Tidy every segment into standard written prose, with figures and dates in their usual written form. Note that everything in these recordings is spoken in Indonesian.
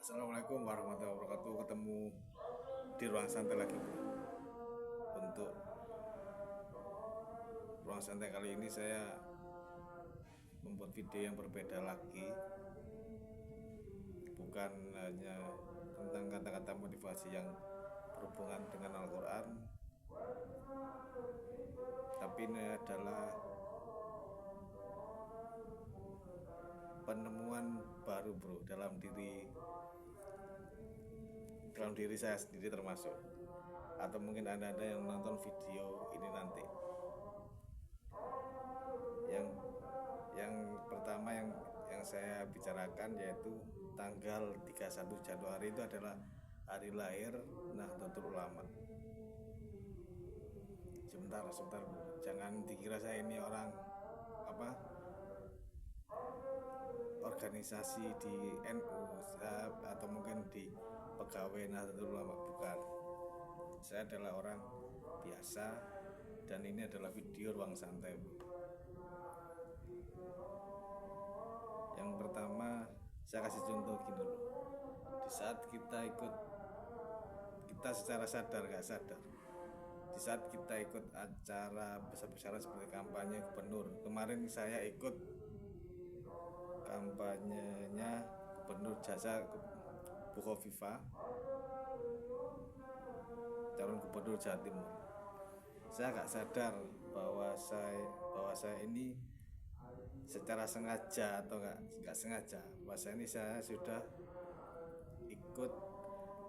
Assalamualaikum warahmatullahi wabarakatuh. Ketemu di ruang santai lagi, bro. Untuk ruang santai kali ini saya membuat video yang berbeda lagi. Bukan hanya tentang kata-kata motivasi yang berhubungan dengan Al-Quran, tapi ini adalah penemuan baru, bro, dalam diri saya sendiri termasuk, atau mungkin anda yang menonton video ini nanti. Yang pertama yang saya bicarakan yaitu tanggal 31 Januari itu adalah hari lahir Nahdlatul Ulama. Sebentar, jangan dikira saya ini orang organisasi di NU atau mungkin di pegawai Nahdlatul Ulama, bukan. Saya adalah orang biasa dan ini adalah video ruang santai. Yang pertama saya kasih contoh gini dulu. Di saat kita secara sadar gak sadar, di saat kita ikut acara besar-besaran seperti kampanye gubernur. Kemarin saya ikut kampanyenya gubernur Jasa Bukoviva, calon gubernur Jawa Timur. Saya gak sadar bahwa saya ini secara sengaja atau nggak sengaja, bahwa ini saya sudah ikut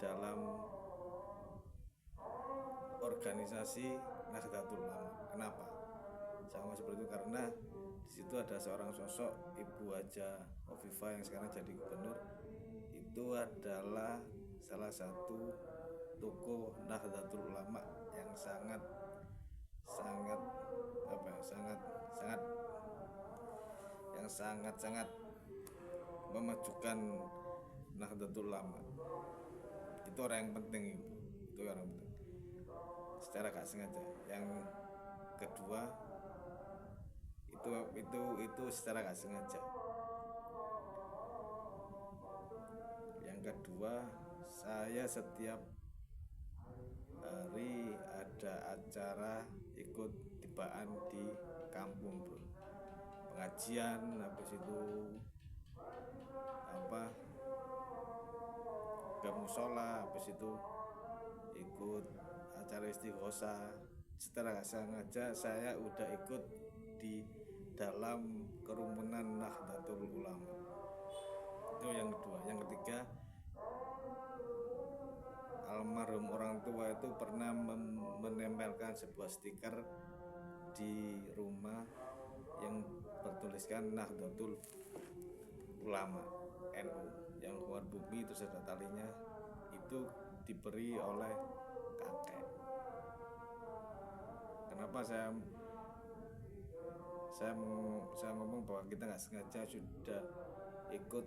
dalam organisasi Nahdlatul Ulama. Kenapa sama seperti itu? Karena di situ ada seorang sosok Ibu Haja Hovifah yang sekarang jadi gubernur. Itu adalah salah satu tokoh Nahdlatul Ulama yang sangat memajukan Nahdlatul Ulama. Itu orang yang penting, itu orang penting secara gak sengaja. Yang kedua itu secara gak sengaja. Yang kedua, saya setiap hari ada acara ikut tibaan di kampung, bro. Pengajian, habis itu ke musola, habis itu ikut acara istighosah. Setelah gak sengaja saya udah ikut di dalam kerumunan Nahdlatul Ulama. Itu yang kedua. Yang ketiga, almarhum orang tua itu pernah menempelkan sebuah stiker di rumah yang bertuliskan Nahdlatul Ulama NU, yang keluar bumi terus ada talinya. Itu diberi oleh kakek. Kenapa saya ngomong bahwa kita nggak sengaja sudah ikut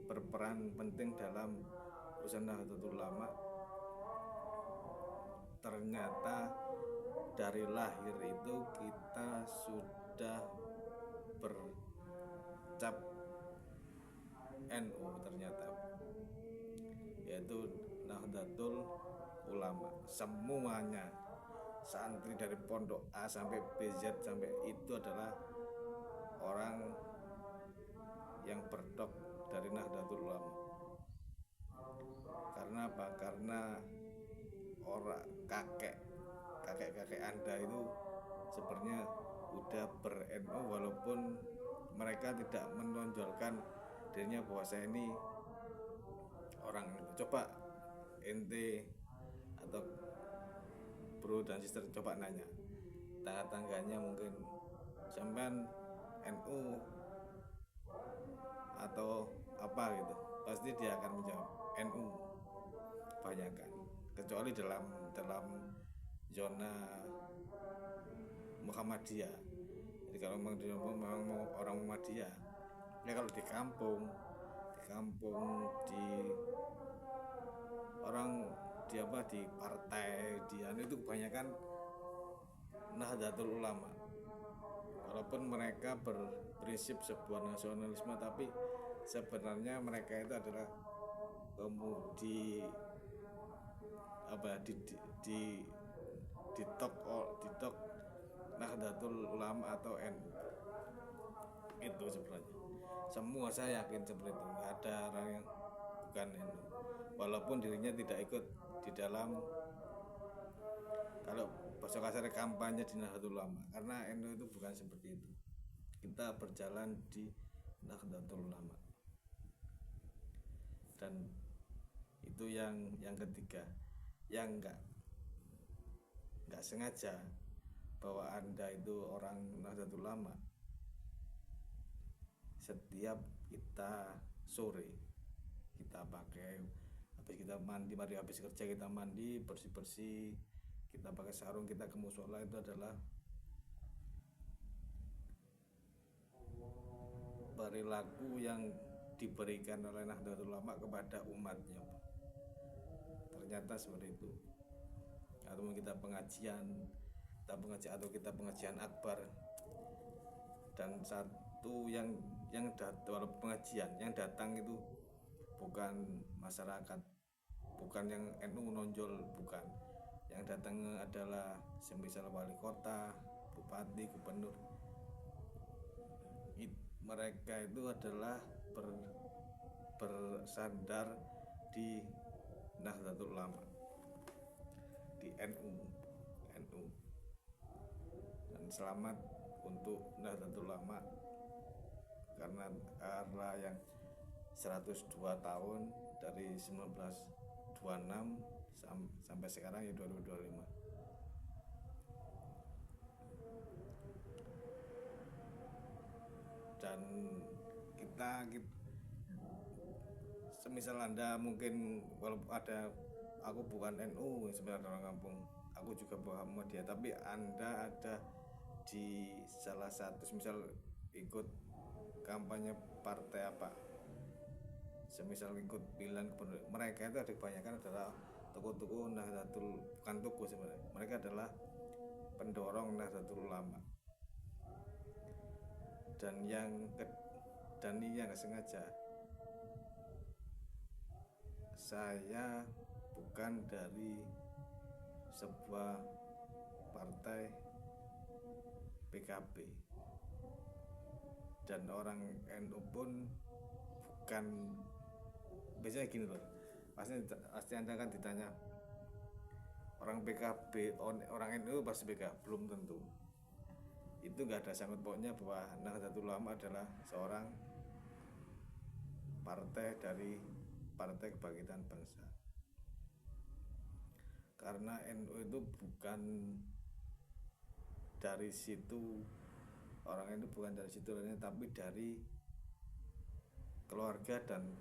berperan penting dalam urusan Nahdlatul Ulama? Ternyata dari lahir itu kita sudah bercap NU, ternyata, yaitu Nahdlatul Ulama. Semuanya, santri dari pondok A sampai BZ sampai itu adalah orang yang berdok dari Nahdlatul Ulama. Karena apa? Karena orang kakek Anda itu sebenarnya udah ber-NU, walaupun mereka tidak menonjolkan dirinya bahwa saya ini orang NU. Coba ente atau bro dan sister coba nanya tangga-tangganya, mungkin sampean NU atau apa gitu, pasti dia akan menjawab NU kebanyakan, kecuali dalam zona Muhammadiyah. Jadi kalau memang mau orang Muhammadiyah, ya kalau di kampung di orang di partai itu kebanyakan Nahdlatul Ulama. Walaupun mereka berprinsip sebuah nasionalisme, tapi sebenarnya mereka itu adalah kemudian apa di tok Nahdlatul Ulama atau NU. Itu sebenarnya semua saya yakin seperti itu, nggak ada orang yang bukan NU walaupun dirinya tidak ikut di dalam, kalau bahasa kasar, kampanye di Nahdlatul Ulama, karena NU itu bukan seperti itu. Kita berjalan di Nahdlatul Ulama. Dan itu yang ketiga, yang nggak sengaja bahwa Anda itu orang Nahdlatul Ulama. Setiap kita sore kita pakai, habis kita mandi habis kerja kita mandi bersih, kita pakai sarung, kita ke musola, itu adalah perilaku yang diberikan oleh Nahdlatul Ulama kepada umatnya. Ternyata seperti itu. Atau kita pengajian atau kita pengajian akbar, dan satu yang walaupun pengajian yang datang itu bukan masyarakat, bukan yang NU nonjol, bukan. Yang datang adalah semisal wali kota, bupati, gubernur. Mereka itu adalah bersandar di Nahdlatul Ulama, di NU. Dan selamat untuk Nahdlatul Ulama karena yang 102 tahun dari 1926 sampai sekarang ya 2025. Dan kita semisal Anda mungkin, walaupun aku bukan NU sebenarnya, orang kampung, aku juga Muhammadiyah, tapi Anda ada di salah satu, misal ikut kampanye partai apa, semisal ikut pilihan gubernur, mereka itu ada kebanyakan adalah tokoh-tokoh Nahdlatul, bukan tokoh sebenarnya, mereka adalah pendorong Nahdlatul Ulama. Dan ini yang sengaja, saya bukan dari sebuah partai PKB, dan orang NU pun bukan. Biasanya gini loh, pasti Anda kan ditanya orang PKB, orang NU pasti PKB, belum tentu. Itu nggak ada sangkut pautnya bahwa Nahdlatul Ulama adalah seorang partai dari Partai Kebangkitan Bangsa. Karena NU itu bukan dari situ, orang NU bukan dari situ, tapi dari keluarga dan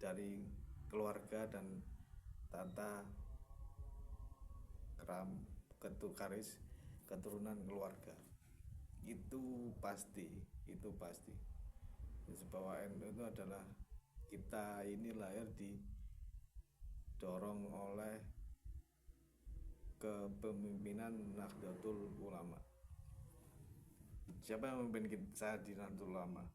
dari keluarga dan tata garis keturunan keluarga. Itu pasti. Bahwa NU itu adalah, kita ini lahir didorong oleh kepemimpinan Nahdlatul Ulama. Siapa yang memimpin saya di Nahdlatul Ulama?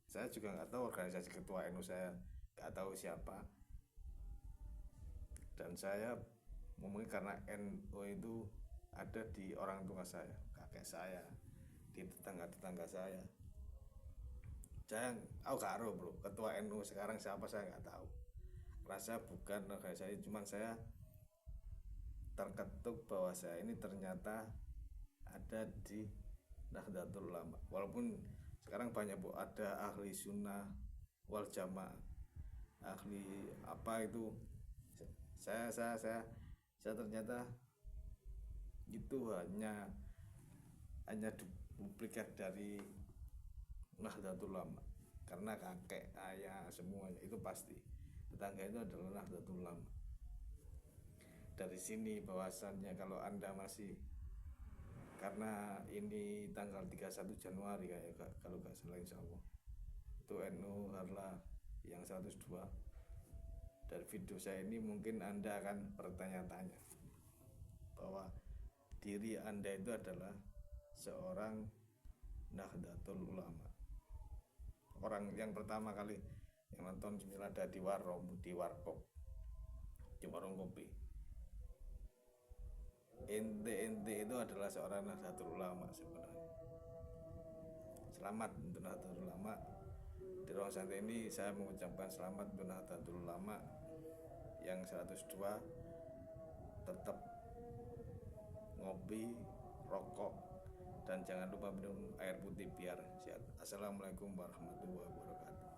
Saya juga nggak tahu organisasi ketua NU, saya nggak tahu siapa. Dan saya ngomongin karena NU itu ada di orang tua saya, kakek saya, di tetangga saya. Saya gak tahu bro, ketua NU sekarang siapa, saya nggak tahu. Rasa bukan organisasi, cuman saya terketuk bahwa saya ini ternyata ada di Nahdlatul Ulama. Walaupun sekarang banyak ada ahli sunnah wal jamaah, ahli apa itu, saya ternyata itu hanya duplikat dari Nahdlatul Ulama, karena kakek, ayah, semuanya itu pasti tetangga itu adalah Nahdlatul Ulama. Dari sini bahwasannya kalau Anda masih, karena ini tanggal 31 Januari kalau nggak salah, insya Allah itu NU adalah yang 102. Dari video saya ini mungkin Anda akan bertanya-tanya bahwa diri Anda itu adalah seorang Nahdlatul Ulama. Orang yang pertama kali yang nonton misal ada di warung, di warkop, di warung kopi. Ente itu adalah seorang Nahdlatul Ulama sebenarnya. Selamat untuk Nahdlatul Ulama. Di ruang santai ini saya mengucapkan selamat untuk Nahdlatul Ulama yang 102. Tetap ngopi, rokok, dan jangan lupa minum air putih biar sehat. Assalamualaikum warahmatullahi wabarakatuh.